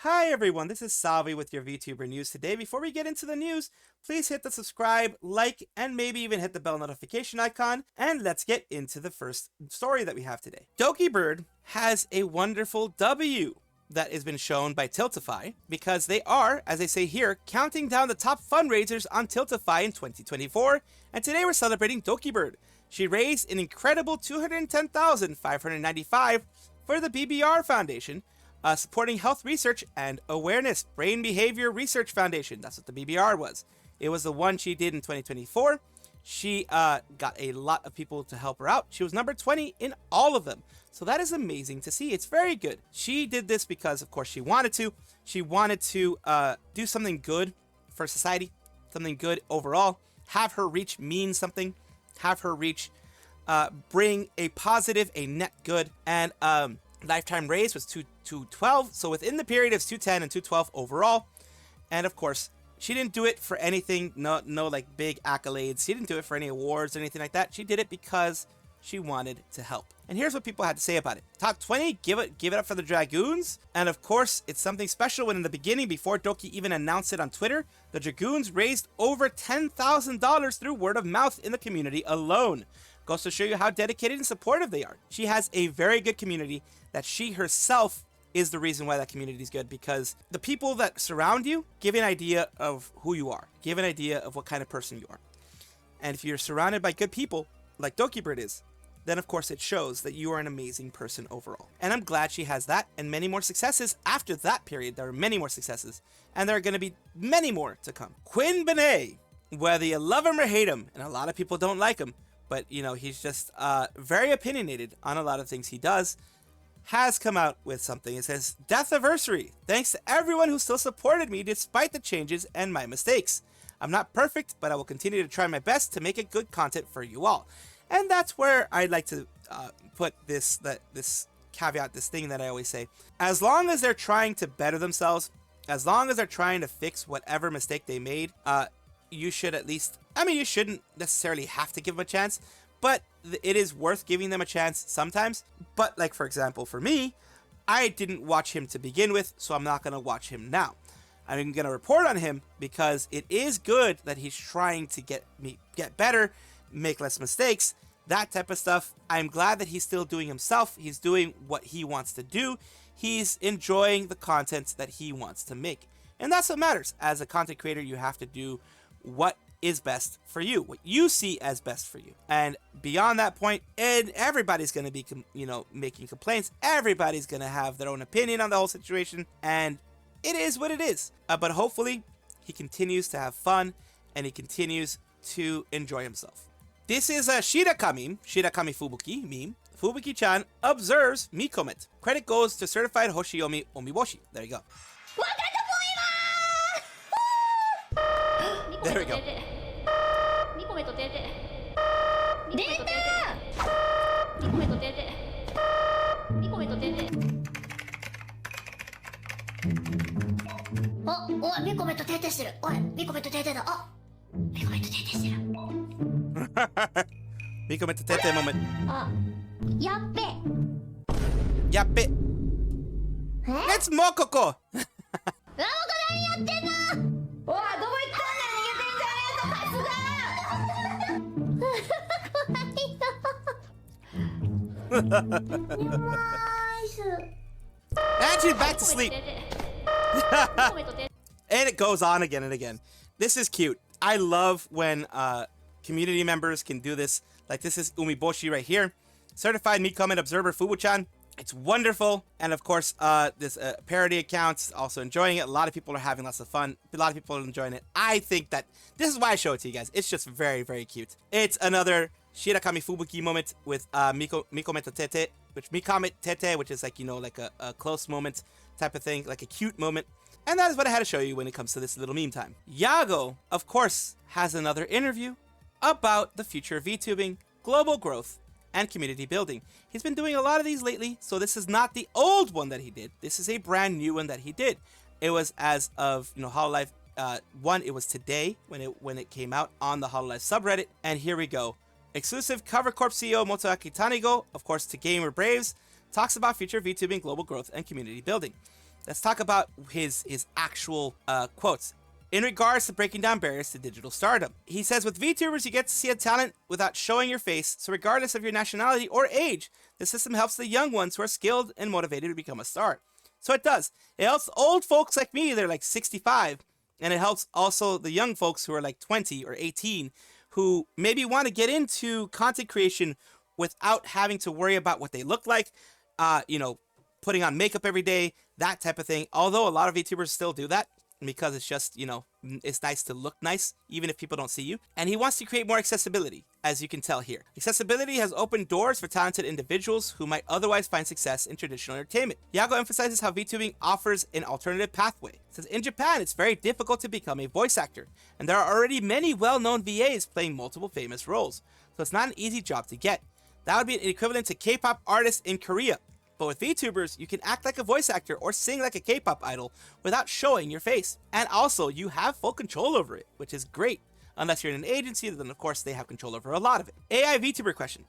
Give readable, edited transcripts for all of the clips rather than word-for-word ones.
Hi everyone, this is Salvi with your VTuber news today. Before we get into the news, please hit the subscribe, like, and maybe even hit the bell notification icon, and let's get into the first story that we have today. Dokibird has a wonderful W that has been shown by tiltify because they are, as they say here, counting down the top fundraisers on tiltify in 2024, and today we're celebrating Dokibird. She raised an incredible $210,595 for the BBR Foundation, supporting health research and awareness, Brain Behavior Research Foundation. That's what the BBR was. It was the one she did in 2024. She got a lot of people to help her out. She was number 20 in all of them. So that is amazing to see. It's very good. She did this because, of course, she wanted to. She wanted to do something good for society, something good overall. Have her reach mean something. Have her reach bring a positive, a net good, and lifetime raise was 212, so within the period it's 210 and 212 overall. And of course, she didn't do it for anything, no like big accolades. She didn't do it for any awards or anything like that. She did it because she wanted to help. And here's what people had to say about it. Top 20, give it up for the Dragoons. And of course, it's something special when in the beginning, before Doki even announced it on Twitter, the Dragoons raised over $10,000 through word of mouth in the community alone. Goes to show you how dedicated and supportive they are. She has a very good community that she herself is the reason why that community is good, because the people that surround you give an idea of who you are, give an idea of what kind of person you are. And if you're surrounded by good people, like Dokibird is, then of course it shows that you are an amazing person overall. And I'm glad she has that and many more successes after that period. There are many more successes, and there are going to be many more to come. Quinn Benet, whether you love him or hate him, and a lot of people don't like him, but you know, he's just very opinionated on a lot of things he does, has come out with something. It says, "Thaversary. Thanks to everyone who still supported me despite the changes and my mistakes. I'm not perfect, but I will continue to try my best to make it good content for you all." And that's where I'd like to put this caveat, this thing that I always say. As long as they're trying to better themselves, as long as they're trying to fix whatever mistake they made, you should at least, I mean, you shouldn't necessarily have to give them a chance, but it is worth giving them a chance sometimes. But like, for example, for me, I didn't watch him to begin with, so I'm not going to watch him now. I'm going to report on him because it is good that he's trying to get better, make less mistakes, that type of stuff. I'm glad that he's still doing himself. He's doing what he wants to do. He's enjoying the content that he wants to make. And that's what matters. As a content creator, you have to do what is best for you, what you see as best for you. And beyond that point, and everybody's going to be, making complaints. Everybody's going to have their own opinion on the whole situation, and it is what it is. But hopefully, he continues to have fun, and he continues to enjoy himself. This is a Shirakami Fubuki meme. Fubuki-chan observes Mikomet. Credit goes to certified Hoshiyomi Omiboshi. There you go. There we go. Mikomet Tete moment. Yappe. It's Mokoko. And she's back to sleep. And it goes on again and again. This is cute. I love when community members can do this. Like, this is Umiboshi right here. Certified Mikomet Observer Fubu-chan. It's wonderful. And of course, this parody account's also enjoying it. A lot of people are having lots of fun. A lot of people are enjoying it. I think that this is why I show it to you guys. It's just very, very cute. It's another Shirakami Fubuki moment with Mikomet Tete, which is like, like a close moment type of thing, like a cute moment. And that is what I had to show you when it comes to this little meme time. Yagoo, of course, has another interview about the future of VTubing, global growth, and community building. He's been doing a lot of these lately, so this is not the old one that he did. This is a brand new one that he did. It was as of, Hololive 1, it was today when it came out on the Hololive subreddit. And here we go. Exclusive Cover Corp CEO Motoaki Tanigo, of course, to Gamer Braves, talks about future VTubing, global growth, and community building. Let's talk about his actual quotes. In regards to breaking down barriers to digital stardom, he says, with VTubers, you get to see a talent without showing your face, so regardless of your nationality or age, the system helps the young ones who are skilled and motivated to become a star. So it does. It helps old folks like me, they're like 65, and it helps also the young folks who are like 20 or 18, who maybe want to get into content creation without having to worry about what they look like, putting on makeup every day, that type of thing. Although a lot of VTubers still do that, because it's just, it's nice to look nice, even if people don't see you. And he wants to create more accessibility, as you can tell here. Accessibility has opened doors for talented individuals who might otherwise find success in traditional entertainment. Yagoo emphasizes how VTubing offers an alternative pathway. It says, in Japan, it's very difficult to become a voice actor, and there are already many well-known VAs playing multiple famous roles, so it's not an easy job to get. That would be an equivalent to K-pop artists in Korea. But with VTubers, you can act like a voice actor or sing like a K-pop idol without showing your face. And also, you have full control over it, which is great. Unless you're in an agency, then of course they have control over a lot of it. AI VTuber question.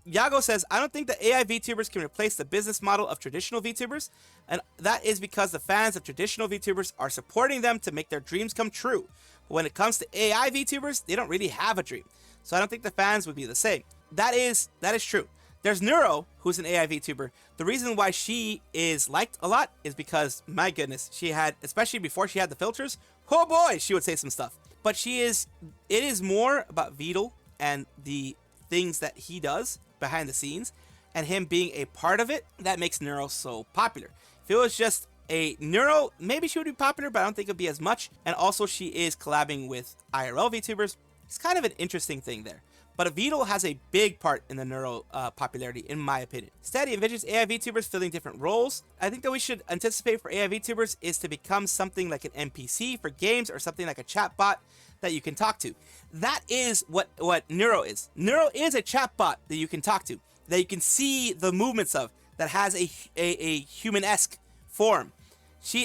Yagoo says, I don't think that AI VTubers can replace the business model of traditional VTubers, and that is because the fans of traditional VTubers are supporting them to make their dreams come true. But when it comes to AI VTubers, they don't really have a dream. So I don't think the fans would be the same. That is true. There's Neuro, who's an AI VTuber. The reason why she is liked a lot is because, my goodness, she had, especially before she had the filters, oh boy, she would say some stuff. But it is more about Vidal and the things that he does behind the scenes, and him being a part of it, that makes Neuro so popular. If it was just a Neuro, maybe she would be popular, but I don't think it would be as much. And also, she is collabing with IRL VTubers. It's kind of an interesting thing there. But Vidal has a big part in the Neuro popularity, in my opinion. Instead, he envisions AI VTubers filling different roles. I think that we should anticipate for AI VTubers is to become something like an NPC for games, or something like a chatbot that you can talk to. That is what Neuro is. Neuro is a chatbot that you can talk to, that you can see the movements of, that has a human-esque form.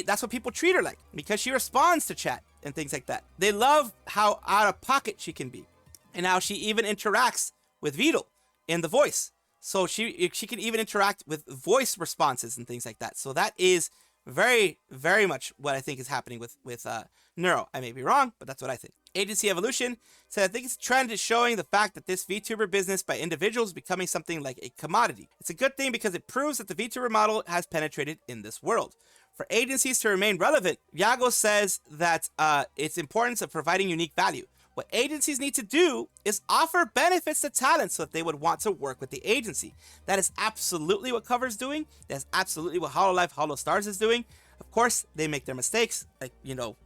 That's what people treat her like, because she responds to chat and things like that. They love how out of pocket she can be, and how she even interacts with Vidal in the voice. So she can even interact with voice responses and things like that. So that is very, very much what I think is happening with Neuro. I may be wrong, but that's what I think. Agency Evolution said, I think it's a trend is showing the fact that this VTuber business by individuals is becoming something like a commodity. It's a good thing because it proves that the VTuber model has penetrated in this world. For agencies to remain relevant, Yagoo says that it's importance of providing unique value. What agencies need to do is offer benefits to talent so that they would want to work with the agency. That is absolutely what Cover's doing. That's absolutely what Hololive Holostars is doing. Of course, they make their mistakes, like,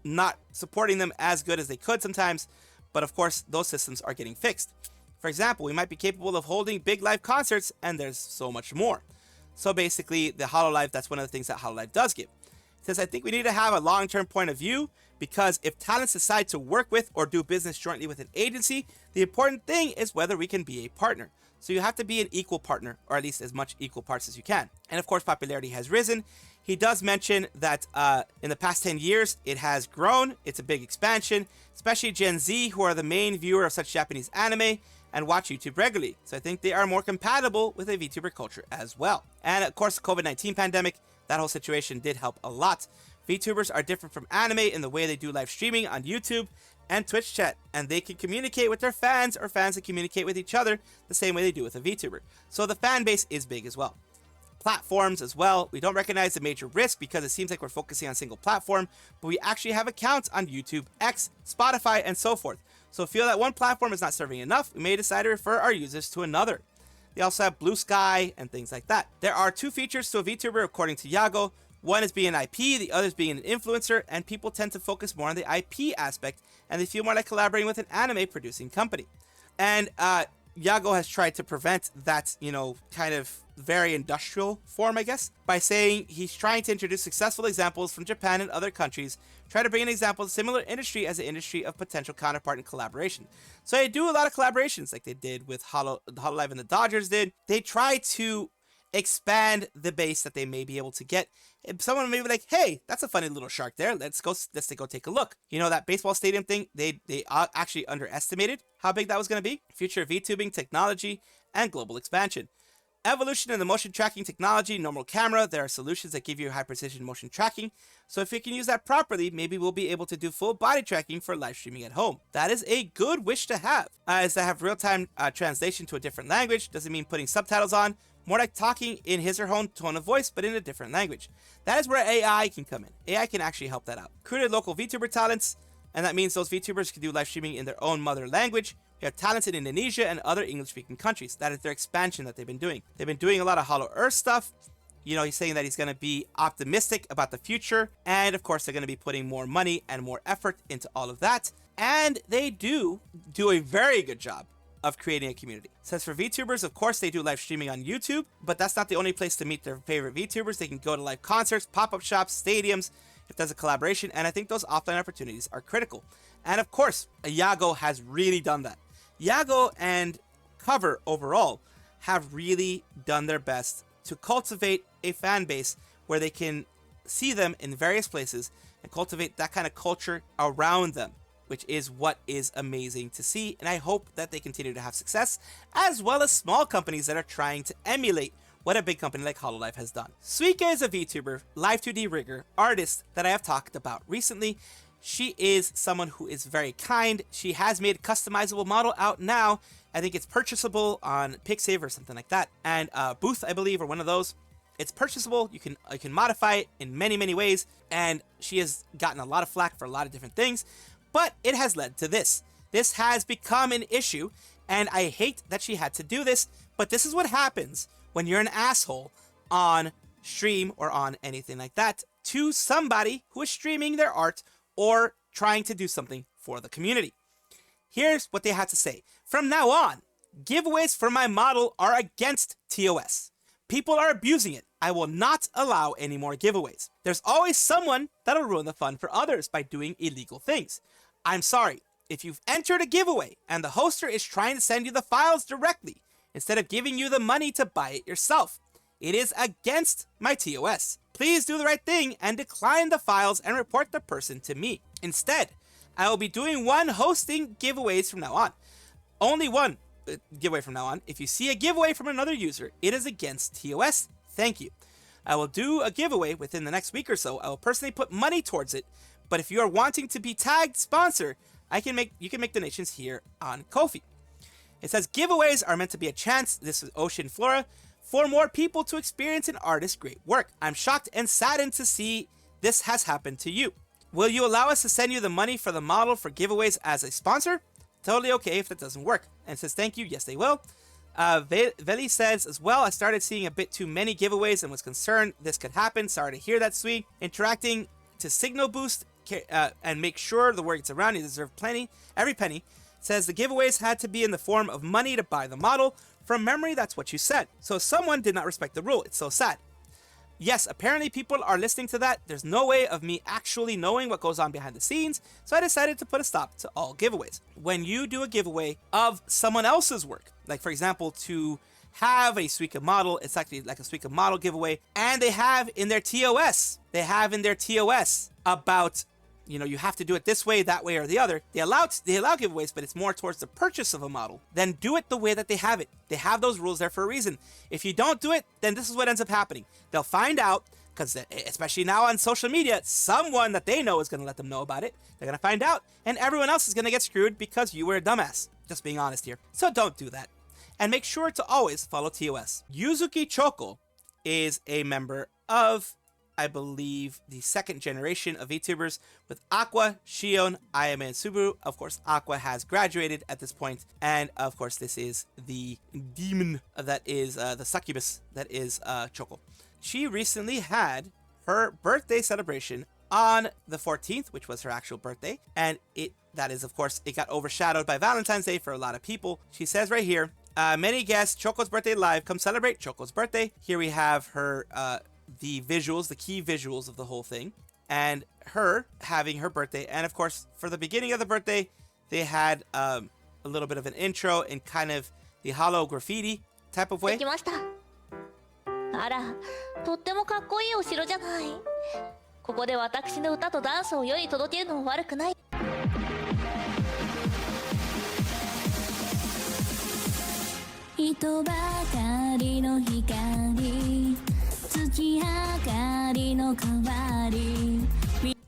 not supporting them as good as they could sometimes. But of course, those systems are getting fixed. For example, we might be capable of holding big live concerts, and there's so much more. So basically, the Hololive, that's one of the things that Hololive does give. It says, I think we need to have a long-term point of view, because if talents decide to work with or do business jointly with an agency, the important thing is whether we can be a partner. So you have to be an equal partner, or at least as much equal parts as you can. And of course, popularity has risen. He does mention that in the past 10 years, it has grown. It's a big expansion, especially Gen Z, who are the main viewer of such Japanese anime and watch YouTube regularly. So I think they are more compatible with a VTuber culture as well. And of course, the COVID-19 pandemic, that whole situation did help a lot. VTubers are different from anime in the way they do live streaming on YouTube and Twitch chat, and they can communicate with their fans, or fans that communicate with each other the same way they do with a VTuber. So the fan base is big as well. Platforms as well. We don't recognize the major risk because it seems like we're focusing on a single platform, but we actually have accounts on YouTube, X, Spotify, and so forth. So if we feel that one platform is not serving enough, we may decide to refer our users to another. They also have Blue Sky and things like that. There are two features to a VTuber according to Yagoo. One is being an IP, the other is being an influencer, and people tend to focus more on the IP aspect, and they feel more like collaborating with an anime producing company. And Yagoo has tried to prevent that, kind of very industrial form, I guess, by saying he's trying to introduce successful examples from Japan and other countries, try to bring an example of similar industry as an industry of potential counterpart and collaboration. So they do a lot of collaborations, like they did with Hololive and the Dodgers did. They try to expand the base that they may be able to get. If someone may be like, hey, that's a funny little shark there, let's go take a look. That baseball stadium thing, they actually underestimated how big that was going to be. Future of VTubing, technology, and global expansion. evolution in the motion tracking technology, normal camera, there are solutions that give you high precision motion tracking. So if we can use that properly, maybe we'll be able to do full body tracking for live streaming at home. That is a good wish to have. Is to have real-time translation to a different language. Doesn't mean putting subtitles on. More like talking in his or her tone of voice, but in a different language. That is where AI can come in. AI can actually help that out. Created local VTuber talents, and that means those VTubers can do live streaming in their own mother language. We have talents in Indonesia and other English-speaking countries. That is their expansion that they've been doing. They've been doing a lot of Hollow Earth stuff. You know, he's saying that he's going to be optimistic about the future. And of course, they're going to be putting more money and more effort into all of that. And they do a very good job of creating a community. Says for VTubers, of course, they do live streaming on YouTube, but that's not the only place to meet their favorite VTubers. They can go to live concerts, pop-up shops, stadiums, if there's a collaboration, and I think those offline opportunities are critical. And of course, Yagoo has really done that. Yagoo and Cover overall have really done their best to cultivate a fan base where they can see them in various places and cultivate that kind of culture around them, which is what is amazing to see. And I hope that they continue to have success, as well as small companies that are trying to emulate what a big company like Hololive has done. Suike is a VTuber, Live 2D rigger, artist that I have talked about recently. She is someone who is very kind. She has made a customizable model out now. I think it's purchasable on Pixiv or something like that. And Booth, I believe, or one of those. It's purchasable. You can modify it in many, many ways. And she has gotten a lot of flack for a lot of different things. But it has led to this. This has become an issue. And I hate that she had to do this. But this is what happens when you're an asshole on stream or on anything like that to somebody who is streaming their art or trying to do something for the community. Here's what they had to say. From now on, giveaways for my model are against TOS. People are abusing it. I will not allow any more giveaways. There's always someone that'll ruin the fun for others by doing illegal things. I'm sorry, if you've entered a giveaway and the hoster is trying to send you the files directly instead of giving you the money to buy it yourself, it is against my TOS. Please do the right thing and decline the files and report the person to me. Instead, I will be doing one hosting giveaways from now on. Only one giveaway from now on. If you see a giveaway from another user, it is against TOS. Thank you. I will do a giveaway within the next week or so. I will personally put money towards it. But if you are wanting to be tagged sponsor, you can make donations here on Ko-fi. It says giveaways are meant to be a chance. This is Ocean Flora. For more people to experience an artist's great work. I'm shocked and saddened to see this has happened to you. Will you allow us to send you the money for the model for giveaways as a sponsor? Totally okay if that doesn't work. And it says thank you. Yes, they will. Veli says as well, I started seeing a bit too many giveaways and was concerned this could happen. Sorry to hear that, sweet. Interacting to signal boost and make sure the word gets around. You deserve plenty. Every penny. Says the giveaways had to be in the form of money to buy the model. From memory, that's what you said. So someone did not respect the rule. It's so sad. Yes, apparently people are listening to that. There's no way of me actually knowing what goes on behind the scenes, so I decided to put a stop to all giveaways. When you do a giveaway of someone else's work, like for example, to have a Suika model, it's actually like a Suika model giveaway, and they have in their TOS about, you know, you have to do it this way, that way, or the other. They allow giveaways, but it's more towards the purchase of a model. Then do it the way that they have it. They have those rules there for a reason. If you don't do it, then this is what ends up happening. They'll find out, because especially now on social media, someone that they know is going to let them know about it. They're going to find out, and everyone else is going to get screwed because you were a dumbass. Just being honest here. So don't do that. And make sure to always follow TOS. Yuzuki Choco is a member of, I believe, the second generation of VTubers with Aqua, Shion, Ayame, and Subaru. Of course, Aqua has graduated at this point, and of course, this is the demon that is the succubus that is Choco. She recently had her birthday celebration on the 14th, which was her actual birthday, and it got overshadowed by Valentine's Day for a lot of people. She says right here, many guests, Choco's birthday live, come celebrate Choco's birthday. Here we have her the visuals, the key visuals of the whole thing, and her having her birthday. And of course, for the beginning of the birthday, they had a little bit of an intro in kind of the hollow graffiti type of way. あら、とってもかっこいいお城じゃない。ここで私の歌とダンスを世に届けるのも悪くない。人ばかりの光月明かりの代わり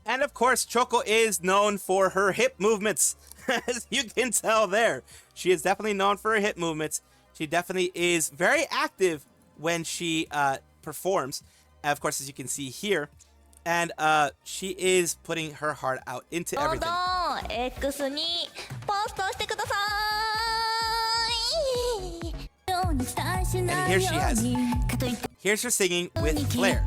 And of course, Choco is known for her hip movements. As you can tell there, she is definitely known for her hip movements. She definitely is very active when she performs. And of course, as you can see here, and she is putting her heart out into everything. X にポストしてください And here she has. Here's her singing with flair.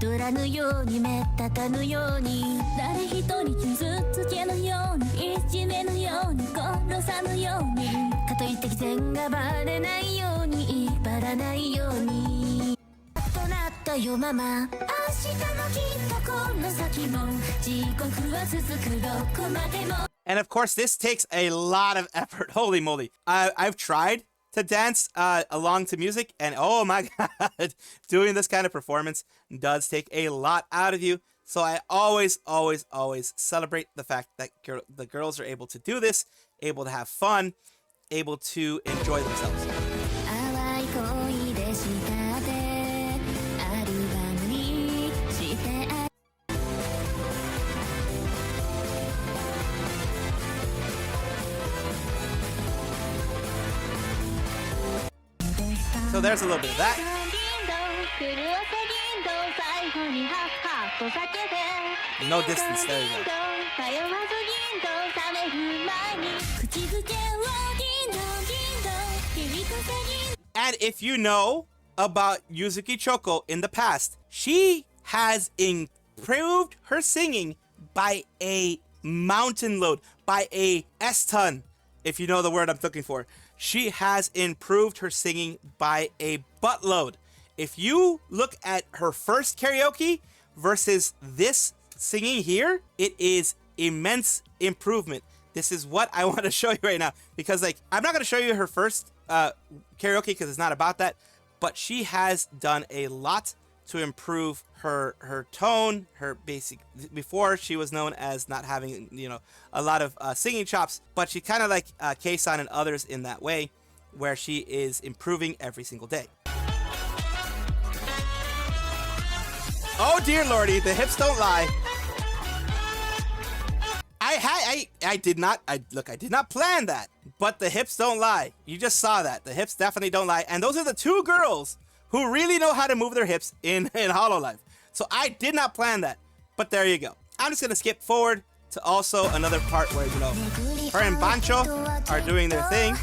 And of course, this takes a lot of effort. Holy moly. I've tried to dance along to music, and oh my god, doing this kind of performance does take a lot out of you. So I always celebrate the fact that the girls are able to do this, able to have fun, able to enjoy themselves. So there's a little bit of that. No distance, there you go. And if you know about Yuzuki Choco in the past, she has improved her singing by a mountain load, by a S-ton, if you know the word I'm looking for. She has improved her singing by a buttload. If you look at her first karaoke versus this singing here, it is immense improvement. This is what I want to show you right now, because like I'm not going to show you her first karaoke because it's not about that, but she has done a lot to improve her tone, her basic. Before, she was known as not having, you know, a lot of singing chops, but she kind of like Kei-san and others in that way, where she is improving every single day. Oh dear lordy, the hips don't lie. I did not plan that, but the hips don't lie. You just saw that. The hips definitely don't lie. And those are the two girls who really know how to move their hips in Hololive. So I did not plan that, but there you go. I'm just gonna skip forward to also another part where, you know, her and Bancho are doing their thing.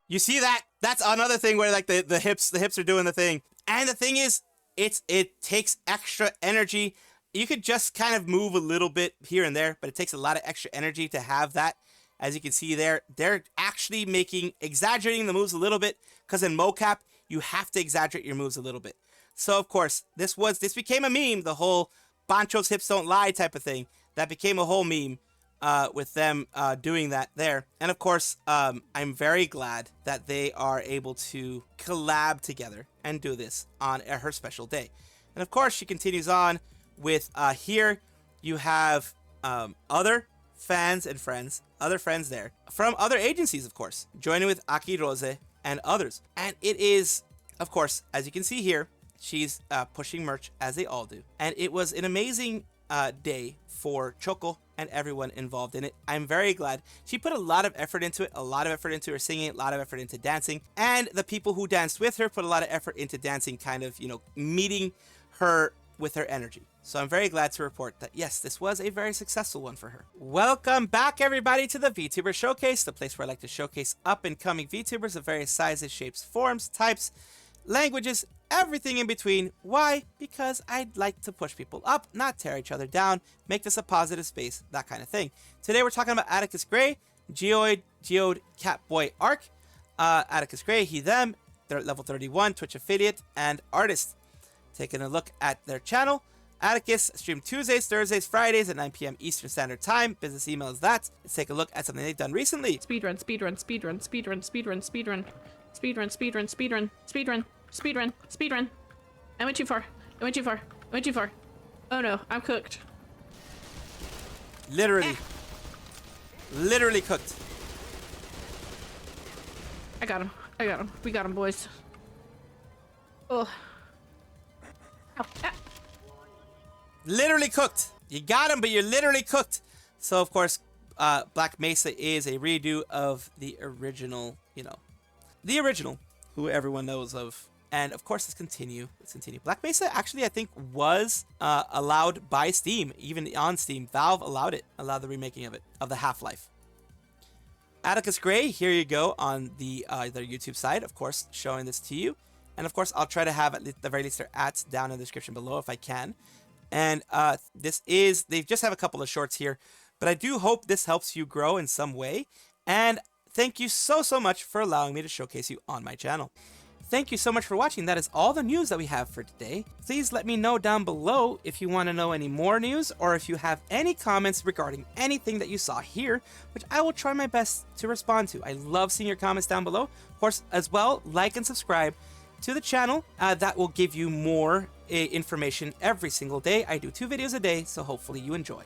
You see that? That's another thing where like the hips are doing the thing. And the thing is, it takes extra energy. You could just kind of move a little bit here and there, but it takes a lot of extra energy to have that. As you can see there, they're actually exaggerating the moves a little bit, because in mocap, you have to exaggerate your moves a little bit. So of course, this became a meme, the whole Bancho's hips don't lie type of thing. That became a whole meme with them doing that there. And of course, I'm very glad that they are able to collab together and do this on her special day. And of course, she continues on with here you have other fans and friends, other friends there from other agencies, of course, joining with Aki Rose and others. And it is, of course, as you can see here, she's pushing merch as they all do. And it was an amazing day for Choco and everyone involved in it. I'm very glad. She put a lot of effort into it, a lot of effort into her singing, a lot of effort into dancing. And the people who danced with her put a lot of effort into dancing, kind of, you know, meeting her with her energy. So I'm very glad to report that, yes, this was a very successful one for her. Welcome back, everybody, to the Vtuber Showcase, the place where I like to showcase up-and-coming VTubers of various sizes, shapes, forms, types, languages, everything in between. Why? Because I'd like to push people up, not tear each other down, make this a positive space, that kind of thing. Today we're talking about Atticus Gray, Geode, Catboy Arc, Atticus Gray, he, them, they're level 31, Twitch affiliate, and artist. Taking a look at their channel. Atticus stream Tuesdays, Thursdays, Fridays at 9 p.m. Eastern Standard Time. Business email is that. Let's take a look at something they've done recently. Speedrun. I went too far. Oh no, I'm cooked. Literally. Literally cooked. I got him. I got him. We got him, boys. Oh. Ow. Ah. Literally cooked. You got him, but you're literally cooked. So, of course, Black Mesa is a redo of the original, you know. The original, who everyone knows of. And, of course, let's continue. Black Mesa, actually, I think, was allowed by Steam. Even on Steam, Valve allowed the remaking of it, of the Half-Life. Atticus Gray, here you go on the their YouTube side, of course, showing this to you. And, of course, I'll try to have at the very least their ads down in the description below if I can. And they just have a couple of shorts here. But I do hope this helps you grow in some way. And thank you so much for allowing me to showcase you on my channel. Thank you so much for watching. That is all the news that we have for today. Please let me know down below if you want to know any more news or if you have any comments regarding anything that you saw here, which I will try my best to respond to. I love seeing your comments down below. Of course, as well, like and subscribe to the channel. That will give you more information every single day. I do 2 videos a day, so hopefully you enjoy.